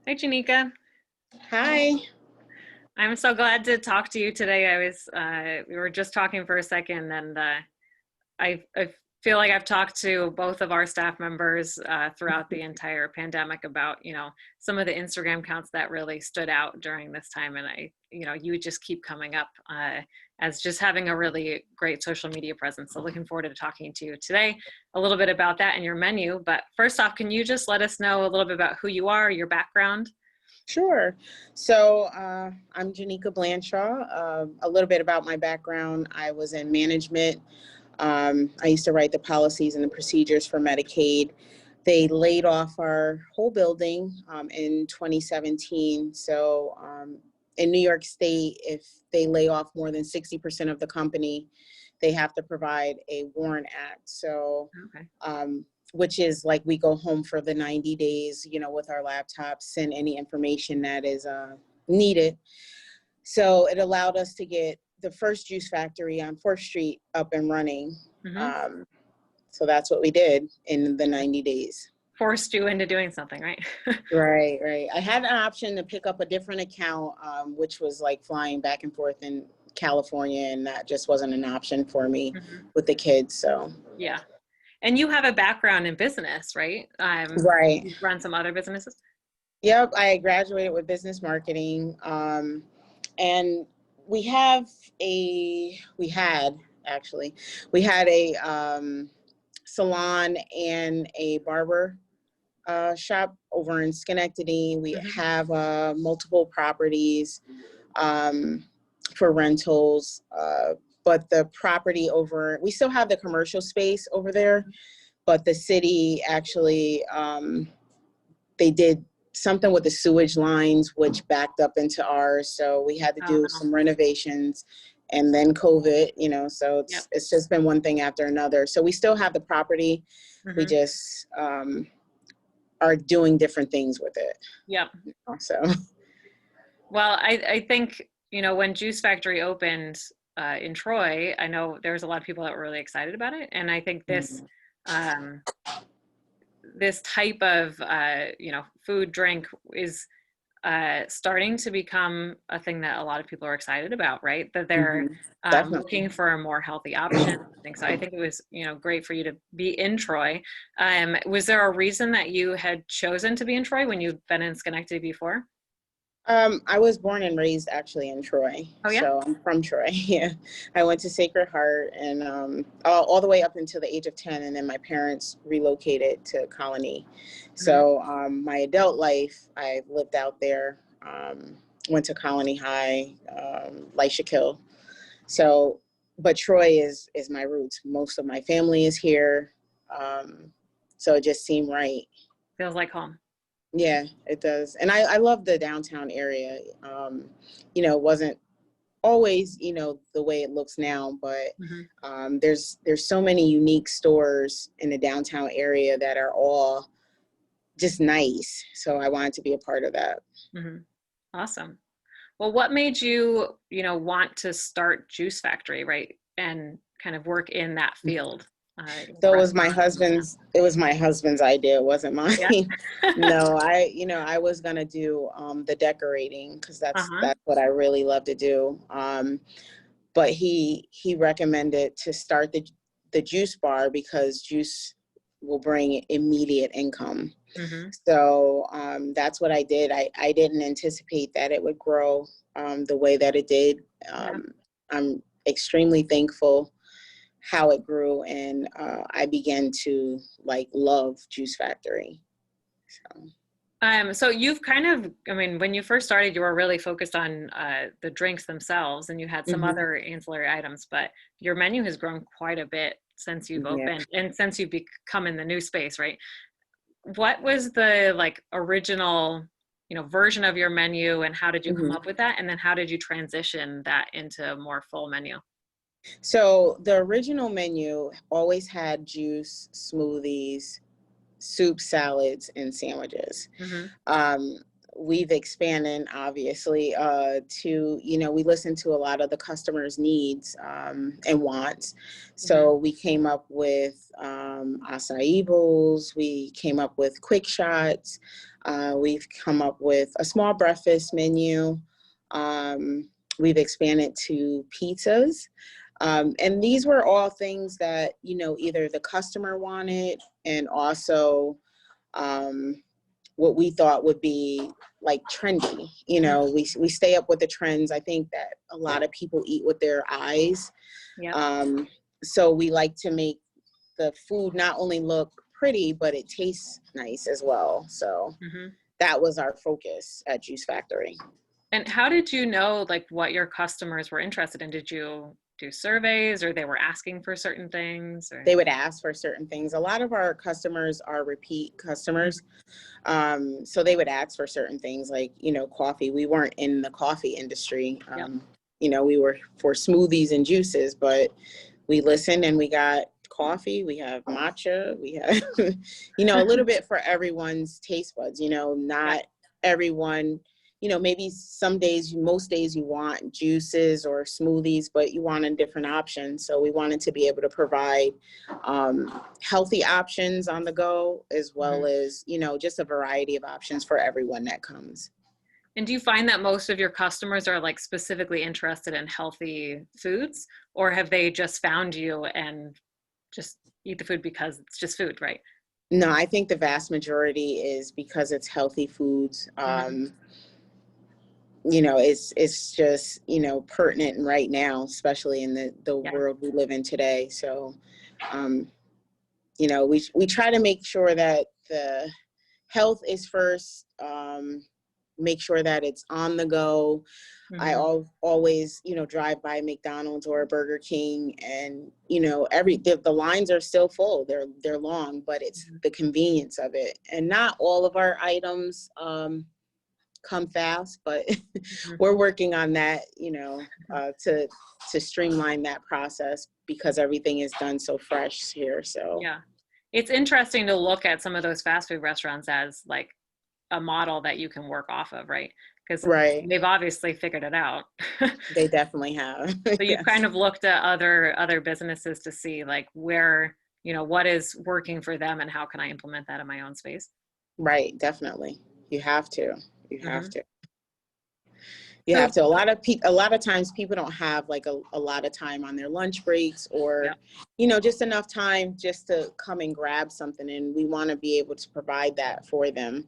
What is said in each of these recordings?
Hi, Janika. Hi. I'm so glad to talk to you today. We were just talking for a second, and I feel like I've talked to both of our staff members throughout the entire pandemic about, some of the Instagram accounts that really stood out during this time. And you just keep coming up as just having a really great social media presence. So looking forward to talking to you today a little bit about that and your menu. But first off, can you just let us know a little bit about who you are, your background? Sure. So I'm Genika Blandshaw. A little bit about my background. I was in management. I used to write the policies and the procedures for Medicaid. They laid off our whole building in 2017. So in New York State, if they lay off more than 60% of the company, they have to provide a warrant act. So Okay. which is like we go home for the 90 days, with our laptops, send any information that is needed. So it allowed us to get the first juice factory on 4th Street up and running. Hmm. Um, so that's what we did in the 90 days. Forced you into doing something, right? Right, right. I had an option to pick up a different account, which was like flying back and forth in California, and that just wasn't an option for me Hmm. with the kids. So, Yeah. And you have a background in business, right? right. You've run some other businesses. Yep, I graduated with business marketing. And we have we had actually, we had a salon and a barber shop over in Schenectady. We Hmm. have multiple properties um, for rentals. But the property over, we still have the commercial space over there, but the city actually, they did something with the sewage lines, which backed up into ours. So we had to Oh do no. some renovations, and then COVID, so Yep. it's just been one thing after another. So we still have the property. We Hmm. just are doing different things with it. Yep. So, Well, I think, when Juice Factory opened in Troy, I know there's a lot of people that were really excited about it. And I think um, this type of, food, drink is starting to become a thing that a lot of people are excited about, right? That they're definitely. looking for a more healthy option. I think it was, great for you to be in Troy. Was there a reason that you had chosen to be in Troy when you've been in Schenectady before? I was born and raised actually in Troy, Oh yeah. so I'm from Troy. Yeah, I went to Sacred Heart and all the way up until the age of 10, and then my parents relocated to Colony. Hmm. So my adult life, I lived out there. Went to Colony High, Kill. So, but Troy is my roots. Most of my family is here, so it just seemed right. Feels like home. Yeah, it does. And I love the downtown area. It wasn't always, the way it looks now, but Hmm. there's so many unique stores in the downtown area that are all just nice. So I wanted to be a part of that. Hmm. Awesome. Well, what made you, want to start Juice Factory, right? And kind of work in that field, So restaurant. it was my husband's idea. It wasn't mine. Yeah. No, I was going to do the decorating because Uh-huh. that's what I really love to do. But he recommended to start the juice bar because juice will bring immediate income. Hmm. So that's what I did. I didn't anticipate that it would grow the way that it did. Yeah. I'm extremely thankful how it grew, and I began to love Juice Factory. So. So you've kind of, when you first started, you were really focused on the drinks themselves, and you had some Mm-hmm. other ancillary items, but your menu has grown quite a bit since you've Yeah. opened and since you've become in the new space, right? What was the original, version of your menu, and how did you come Mm-hmm. up with that? And then how did you transition that into a more full menu? So the original menu always had juice, smoothies, soup, salads, and sandwiches. Hmm. Um, we've expanded, obviously, to, we listen to a lot of the customers' needs and wants. Hmm. So we came up with acai bowls, we came up with quick shots, We've come up with a small breakfast menu. We've expanded to pizzas. And these were all things that, either the customer wanted, and also what we thought would be like trendy. We stay up with the trends. I think that a lot of people eat with their eyes. Yeah. So we like to make the food not only look pretty, but it tastes nice as well. So that was our focus at Juice Factory. And how did you know like what your customers were interested in? Did you do surveys, or they were asking for certain things? Or? They would ask for certain things. A lot of our customers are repeat customers. So they would ask for certain things like, coffee. We weren't in the coffee industry. We were for smoothies and juices, but we listened and we got coffee. We have matcha. We have, a little bit for everyone's taste buds. Not everyone, maybe some days, most days you want juices or smoothies, but you want a different option. So we wanted to be able to provide healthy options on the go, as well as, just a variety of options for everyone that comes. And do you find that most of your customers are like specifically interested in healthy foods, or have they just found you and just eat the food because it's just food, right? No, I think the vast majority is because it's healthy foods. It's just, pertinent right now, especially in the world we live in today. So, we try to make sure that the health is first, make sure that it's on the go. I always, drive by McDonald's or Burger King, and, the lines are still full. They're long, but it's the convenience of it. And not all of our items, come fast, but we're working on that, to streamline that process, because everything is done so fresh here. So yeah, it's interesting to look at some of those fast food restaurants as like a model that you can work off of, right? Because they've obviously figured it out. They definitely have. So you've kind of looked at other businesses to see like where, what is working for them and how can I implement that in my own space? Right, definitely. You have to. You have to. You have to. A lot of times people don't have like a lot of time on their lunch breaks, or, just enough time just to come and grab something. And we want to be able to provide that for them.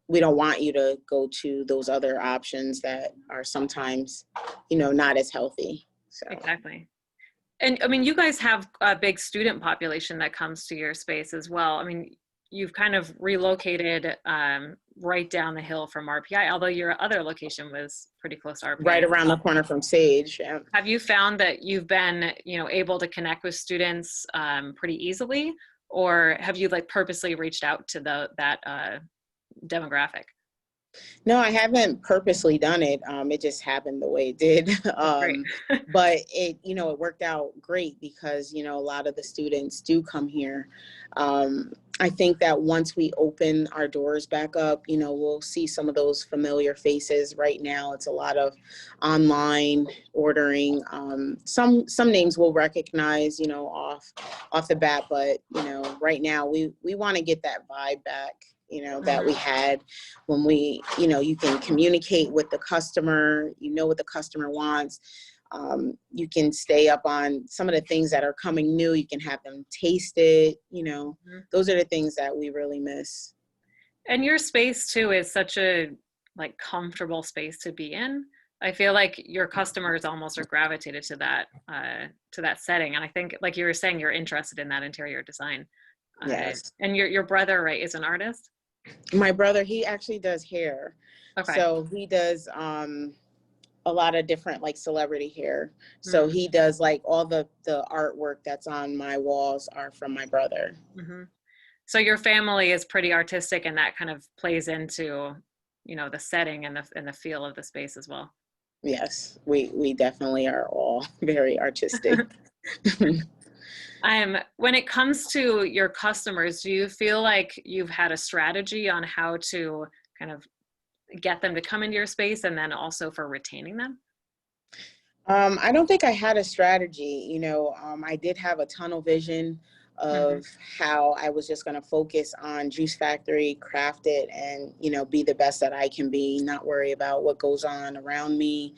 We don't want you to go to those other options that are sometimes, not as healthy. So. Exactly. And I mean, you guys have a big student population that comes to your space as well. I mean, you've kind of relocated right down the hill from RPI, although your other location was pretty close to RPI. Right around the corner from Sage. Yeah. Have you found that you've been, able to connect with students pretty easily, or have you like purposely reached out to that demographic? No, I haven't purposely done it. It just happened the way it did. But it worked out great because, a lot of the students do come here. I think that once we open our doors back up, we'll see some of those familiar faces. Right now, it's a lot of online ordering. Some names we'll recognize, off the bat, but, right now we want to get that vibe back, that we had when we, you can communicate with the customer, what the customer wants. You can stay up on some of the things that are coming new. You can have them taste it, those are the things that we really miss. And your space too is such a like comfortable space to be in. I feel like your customers almost are gravitated to that setting. And I think, like you were saying, you're interested in that interior design. Yes. And your brother, right, is an artist? My brother, he actually does hair. Okay. So he does a lot of different like celebrity hair. So he does like all the artwork that's on my walls are from my brother. So your family is pretty artistic, and that kind of plays into, the setting and the feel of the space as well. Yes, we definitely are all very artistic. When it comes to your customers, do you feel like you've had a strategy on how to kind of get them to come into your space, and then also for retaining them? I don't think I had a strategy. I did have a tunnel vision Mhm. of how I was just going to focus on Juice Factory, craft it, and, you know, be the best that I can be, not worry about what goes on around me,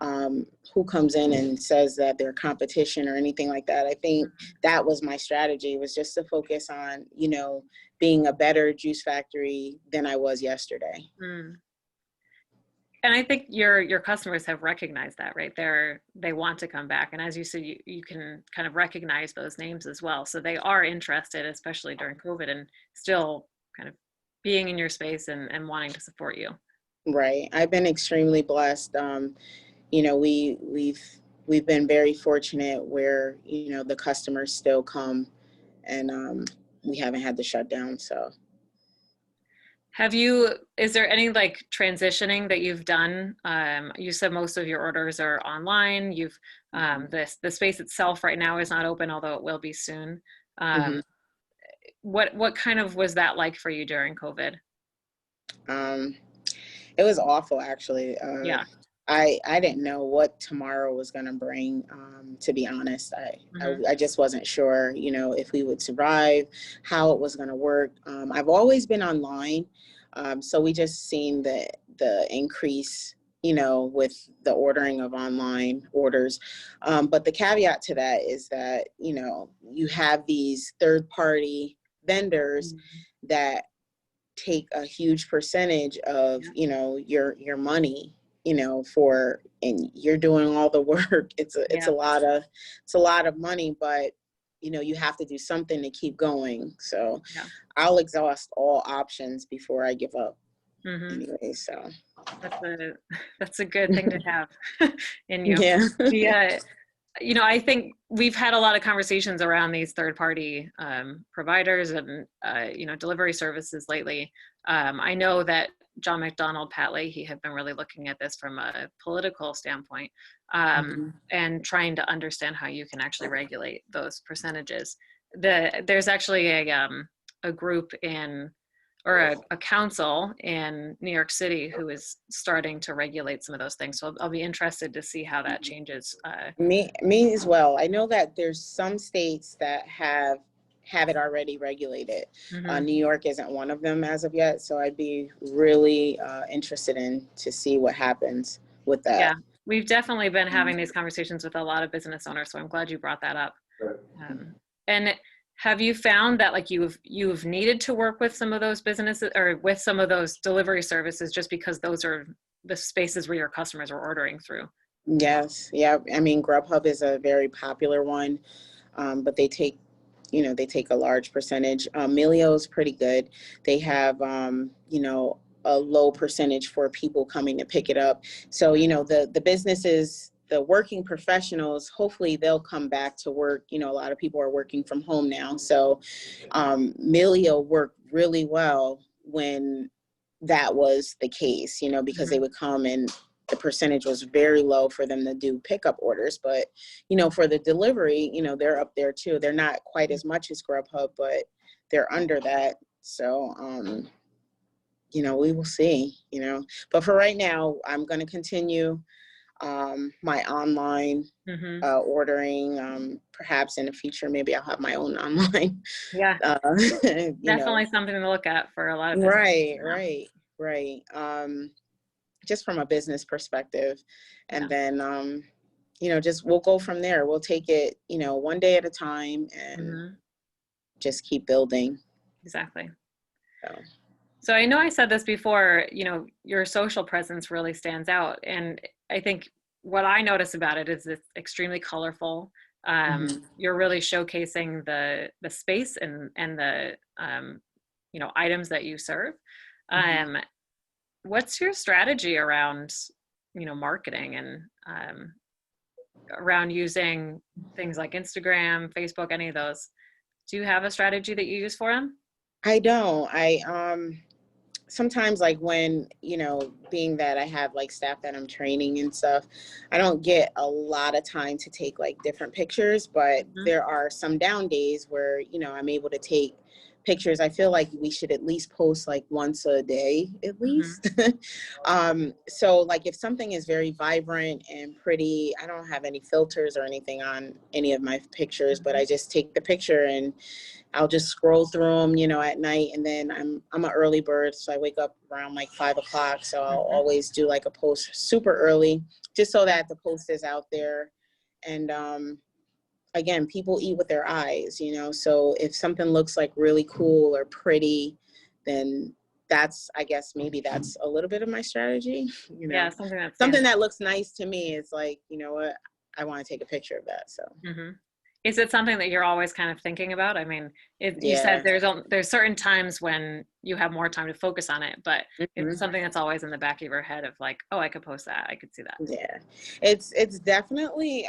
who comes in and says that they're competition or anything like that. I think that was my strategy, was just to focus on, you know, being a better Juice Factory than I was yesterday. Mm. And I think your customers have recognized that, right? They want to come back. And as you said, you can kind of recognize those names as well. So they are interested, especially during COVID, and still kind of being in your space and wanting to support you. Right. I've been extremely blessed. You know, we've been very fortunate where, you know, the customers still come, and we haven't had to shut down. So Is there any like transitioning that you've done? You said most of your orders are online. The space itself right now is not open, although it will be soon. Um, mhm. what kind of was that like for you during COVID? um, it was awful, actually. Yeah. I didn't know what tomorrow was going to bring. To be honest, Hmm. I just wasn't sure, you know, if we would survive, how it was going to work. I've always been online, so we just seen the increase, you know, with the ordering of online orders. But the caveat to that is that, you know, you have these third party vendors that take a huge percentage of, Yeah. you know, your money, you know, for, and you're doing all the work. It's Yeah. a lot of money, but, you know, you have to do something to keep going. So Yeah. I'll exhaust all options before I give up Hmm. anyway. So That's a that's a good thing to have in you. yeah. The I think we've had a lot of conversations around these third party providers and delivery services lately. I know that John McDonald, Pat Leahy have been really looking at this from a political standpoint, Mhm. and trying to understand how you can actually regulate those percentages. There's actually a group in or a council in New York City who is starting to regulate some of those things. So I'll be interested to see how that changes. Me as well. I know that there's some states that have it already regulated. Mhm. New York isn't one of them as of yet, so I'd be really interested in to see what happens with Yeah, that. we've definitely been having these conversations with a lot of business owners, so I'm glad you brought that up. Um, and have you found that like you've needed to work with some of those businesses or with some of those delivery services just because those are the spaces where your customers are ordering through? Yes, yeah. I mean, Grubhub is a very popular one, but they take, you know, they take a large percentage. Melio's pretty good. They have, you know, a low percentage for people coming to pick it up. So, you know, the businesses, the working professionals, hopefully they'll come back to work. You know, a lot of people are working from home now. So, Melio worked really well when that was the case, you know, because they Mhm. would come and the percentage was very low for them to do pickup orders. But, you know, for the delivery, you know, they're up there too. They're not quite as much as Grubhub, but they're under that. So, you know, we will see, you know. But for right now, I'm going to continue my online Mhm. ordering. Perhaps in the future, maybe I'll have my own online, Yeah, uh, you know. definitely something to look at for a lot of businesses Right, now. right. Just from a business perspective. And Yeah. then, you know, just we'll go from there. We'll take it, you know, one day at a time and Mhm. just keep building. Exactly. So, So I know I said this before, your social presence really stands out. And I think what I notice about it is it's extremely colorful. mhm, You're really showcasing the space and the items that you serve. mhm. Um, what's your strategy around marketing and around using things like Instagram, Facebook, any of those? Do you have a strategy that you use for them? I don't. Sometimes like when, you know, being that I have like staff that I'm training and stuff, I don't get a lot of time to take like different pictures, but Mhm. there are some down days where, you know, I'm able to take pictures. I feel like we should at least post like once a day at least. So like if something is very vibrant and pretty, I don't have any filters or anything on any of my pictures, but I just take the picture and I'll just scroll through them, you know, at night. And then I'm an early bird, so I wake up around like 5 o'clock. So I'll always do like a post super early, just so that the post is out there. And again, people eat with their eyes, you know. So if something looks like really cool or pretty, then that's, I guess maybe that's a little bit of my strategy, you know. Yeah, Something that looks nice to me is like, you know what, I want to take a picture of that. So. Is it something that you're always kind of thinking about? I mean, you said Yeah. there's certain times when you have more time to focus on it, but it's Mhm. something that's always in the back of your head of like, oh, I could post that. I could see that. Yeah, it's definitely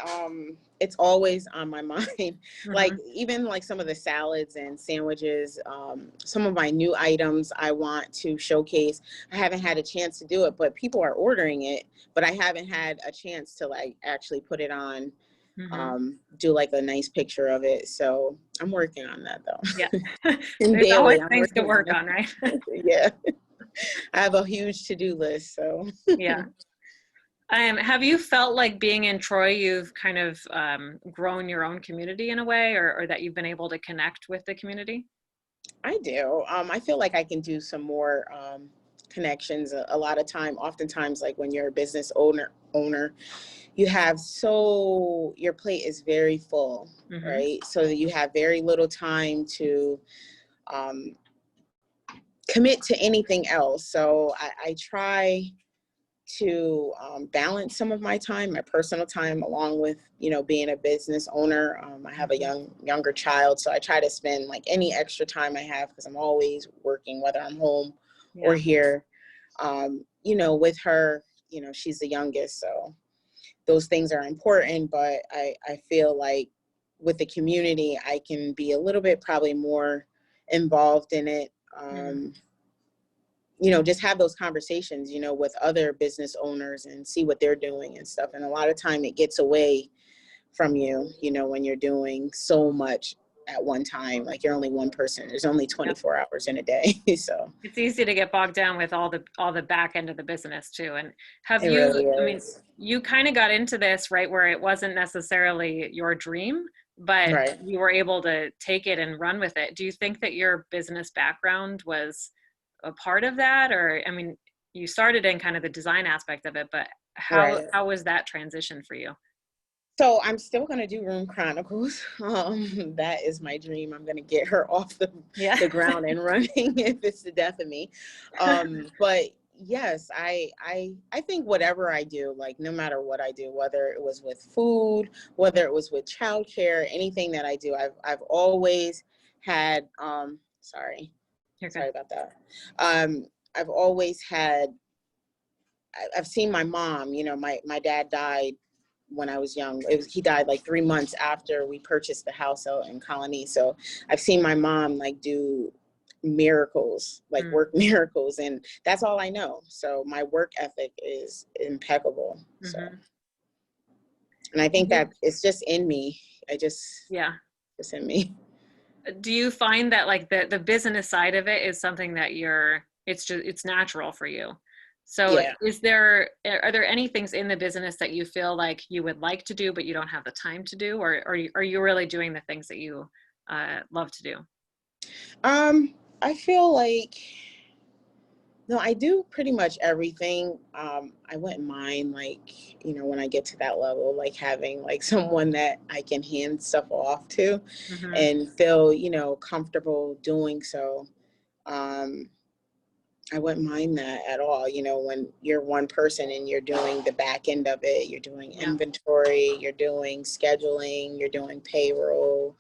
it's always on my mind. Like even like some of the salads and sandwiches, some of my new items I want to showcase. I haven't had a chance to do it, but people are ordering it, but I haven't had a chance to like actually put it on, do like a nice picture of it. So I'm working on that though. Yeah. And There's always daily I'm things to working on work it. on, right? Yeah. I have a huge to-do list, so. Yeah. Have you felt like being in Troy, you've kind of grown your own community in a way, or that you've been able to connect with the community? I do. I feel like I can do some more connections. A lot of time, oftentimes, like when you're a business owner, you have your plate is very full, right? So you have very little time to um, commit to anything else. So I try to balance some of my time, my personal time, along with, you know, being a business owner. I have a younger child, so I try to spend like any extra time I have, because I'm always working, whether I'm home or here, you know, with her. You know, she's the youngest, so those things are important. But I feel like with the community, I can be a little bit probably more involved in it. You know, just have those conversations, you know, with other business owners and see what they're doing and stuff. And a lot of time it gets away from you, you know, when you're doing so much at one time. Like you're only one person. There's only 24 hours in a day. So It's easy to get bogged down with all the back end of the business too. And have it you, really I mean, is. you kind of got into this, right, where it wasn't necessarily your dream, but Right. you were able to take it and run with it. Do you think that your business background was a part of that? Or, I mean, you started in kind of the design aspect of it, but Right. how was that transition for you? So I'm still going to do Room Chronicles. That is my dream. I'm going to get her off Yeah. the ground and running if it's the death of me. But yes, I think whatever I do, like no matter what I do, whether it was with food, whether it was with childcare, anything that I do, I've always had, sorry You're good. about that. I've always had, I've seen my mom, you know, my dad died when I was young. He died like 3 months after we purchased the house out in Colony. So I've seen my mom like do miracles, like work miracles, and that's all I know. So my work ethic is impeccable. So, and I think that it's just in me. Yeah. It's in me. Do you find that like the business side of it is something that it's natural for you? So Yeah. are there any things in the business that you feel like you would like to do but you don't have the time to do, or are you really doing the things that you love to do? I feel like, no, I do pretty much everything. I wouldn't mind, like, you know, when I get to that level, like having like someone that I can hand stuff off to and feel, you know, comfortable doing so. Um, I wouldn't mind that at all. You know, when you're one person and you're doing the back end of it, you're doing Yeah. inventory, you're doing scheduling, you're doing payroll,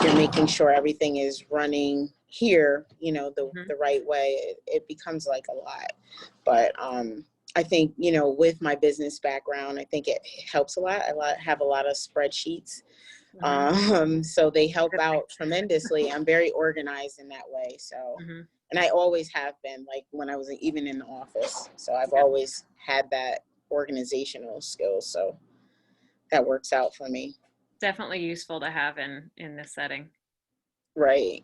you're making sure everything is running here, you know, the right way. It becomes like a lot. But I think, you know, with my business background, I think it helps a lot. Have a lot of spreadsheets. So they help out tremendously. I'm very organized in that way. So, and I always have been, like when I was even in the office. So I've always had that organizational skills. So that works out for me. Definitely useful to have in this setting. Right.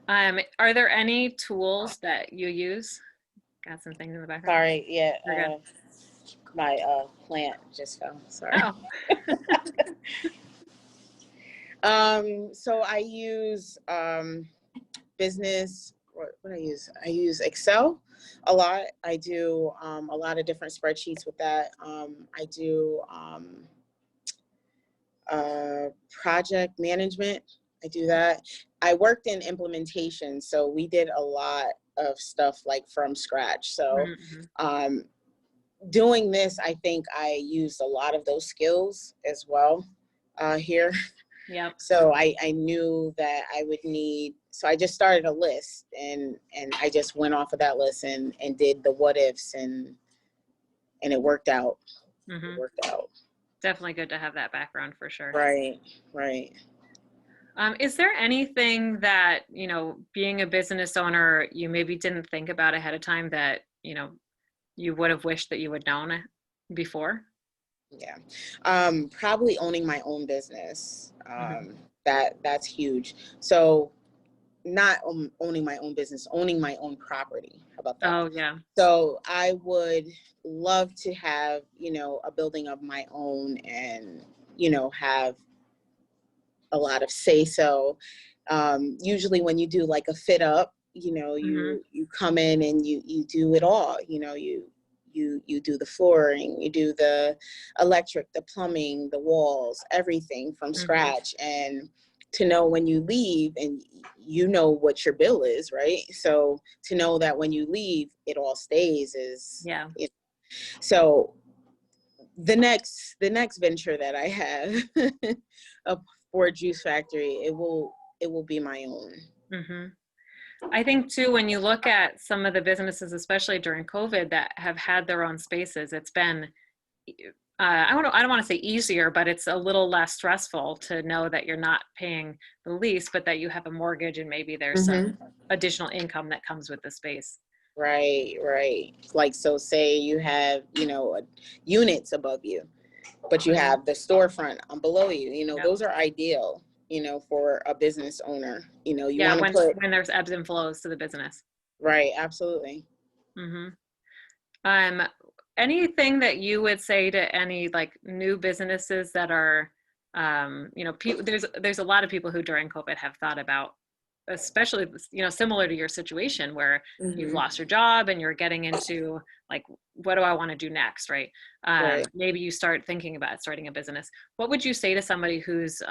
Are there any tools that you use? Got some things in the background. Sorry, yeah, You're good. my plant just fell. Sorry. Oh, So I use business. What I use? I use Excel a lot. I do a lot of different spreadsheets with that. I do project management. I do that. I worked in implementation, so we did a lot of stuff like from scratch. So mhm. um, doing this, I think I used a lot of those skills as well here. Yep. So I knew that I would need, so I just started a list and I just went off of that list and did the what ifs and it worked out. It Hmm. worked out. Definitely good to have that background for sure. Right, right. Is there anything that, being a business owner, you maybe didn't think about ahead of time that, you would have wished that you would known before? Yeah. Probably owning my own business. Hmm. That's huge. So not owning my own business, owning my own property. How about that? Oh, yeah. So I would love to have, a building of my own and, have a lot of say so. Usually when you do like a fit up, Hmm. you come in and you do it all, you do the flooring, you do the electric, the plumbing, the walls, everything from Hmm. scratch. And to know when you leave and you know what your bill is, right? So to know that when you leave, it all stays is, Yeah. so the next venture that I have for Juice Factory, it will be my own. Hmm. I think too, when you look at some of the businesses, especially during COVID, that have had their own spaces, it's been, I don't want to say easier, but it's a little less stressful to know that you're not paying the lease, but that you have a mortgage and maybe there's some Mm-hmm. additional income that comes with the space. Right, right. Like, so say you have, units above you, but you Mhm. have the storefront below you, Yep. those are ideal, for a business owner. You Yeah, want to put, when there's ebbs and flows to the business. right, absolutely. Hmm. Um, Anything that you would say to any like new businesses that are, there's a lot of people who during COVID have thought about, especially similar to your situation where you've Mm-hmm. lost your job and you're getting into like, what do I want to do next, right? Right. Maybe you start thinking about starting a business. What would you say to somebody who's,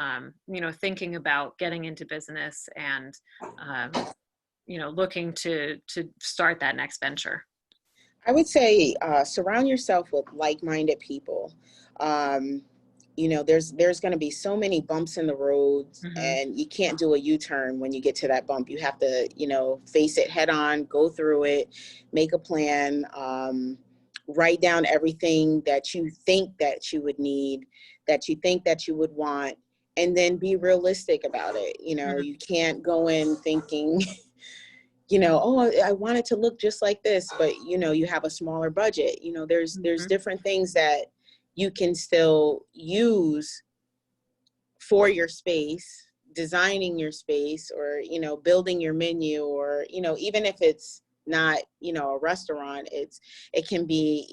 thinking about getting into business and, looking to start that next venture? I would say surround yourself with like-minded people. Um, there's going to be so many bumps in the roads, Hmm. and you can't do a U-turn when you get to that bump. You have to, face it head on, go through it, make a plan, write down everything that you think that you would need, that you think that you would want, and then be realistic about it. You can't go in thinking oh, I want it to look just like this, but you have a smaller budget. There's Hmm. different things that you can still use for your space, designing your space, or building your menu, or even if it's not a restaurant, it can be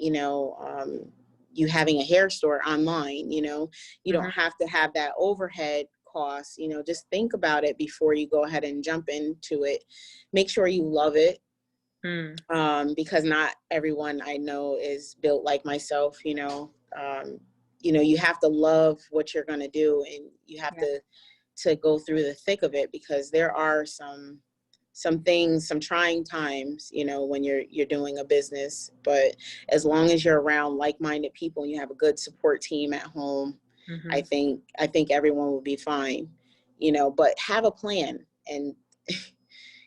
you having a hair store online. You don't Hmm. have to have that overhead cost. Just think about it before you go ahead and jump into it. Make sure you love it, Mm. because not everyone I know is built like myself. You have to love what you're going to do, and you have Yeah. to go through the thick of it, because there are some things, some trying times, when you're doing a business. But as long as you're around like-minded people and you have a good support team at home, Hmm. I think everyone will be fine. But have a plan, and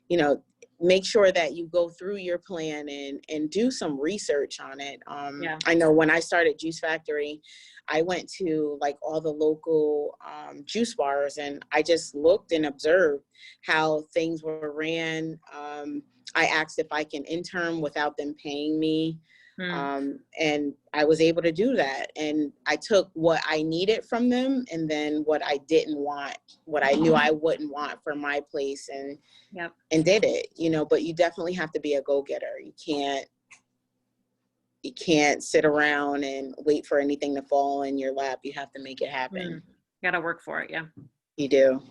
you know, make sure that you go through your plan and do some research on it. Yeah. I know when I started Juice Factory, I went to like all the local juice bars, and I just looked and observed how things were ran. I asked if I can intern without them paying me. Mm. And I was able to do that. And I took what I needed from them and then what I didn't want, what I knew I wouldn't want for my place, Yep. and did it, you know. But you definitely have to be a go-getter. You can't sit around and wait for anything to fall in your lap. You have to make it happen. Mm. Got to work for it. Yeah. You do.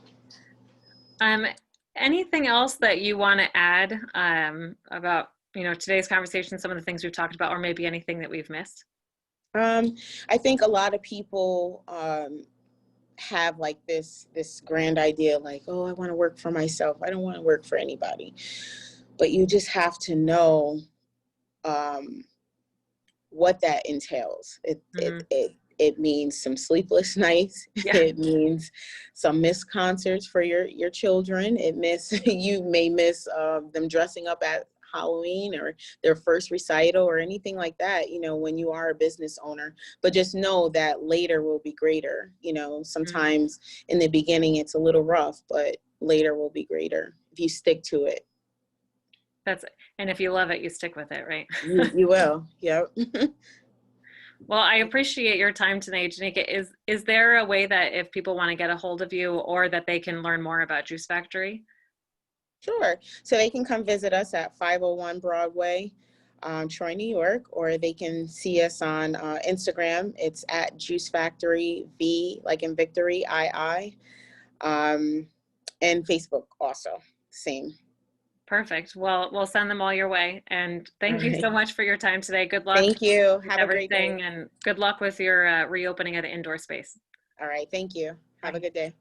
Um, anything else that you want to add about, you know, today's conversation, some of the things we've talked about, or maybe anything that we've missed? I think a lot of people have like this grand idea, like, oh, I want to work for myself. I don't want to work for anybody. But you just have to know what that entails. It means some sleepless nights. Yeah. It means some missed concerts for your children. You may miss them dressing up at Halloween or their first recital or anything like that, you know, when you are a business owner. But just know that later will be greater. You know, sometimes in the beginning it's a little rough, but later will be greater if you stick to it. And if you love it, you stick with it, right? You will. Yep. Well, I appreciate your time today, Genika. Is there a way that if people want to get a hold of you or that they can learn more about Juice Factory? Sure. So they can come visit us at 501 Broadway, Troy, New York, or they can see us on Instagram. It's at Juice Factory V, like in victory, II, and Facebook also, same. Perfect. Well, we'll send them all your way. And All thank you so right. much for your time today. Good luck Thank you. with Have a great day. everything and good luck with your reopening of the indoor space. All right. Thank you. Have a Bye. good day.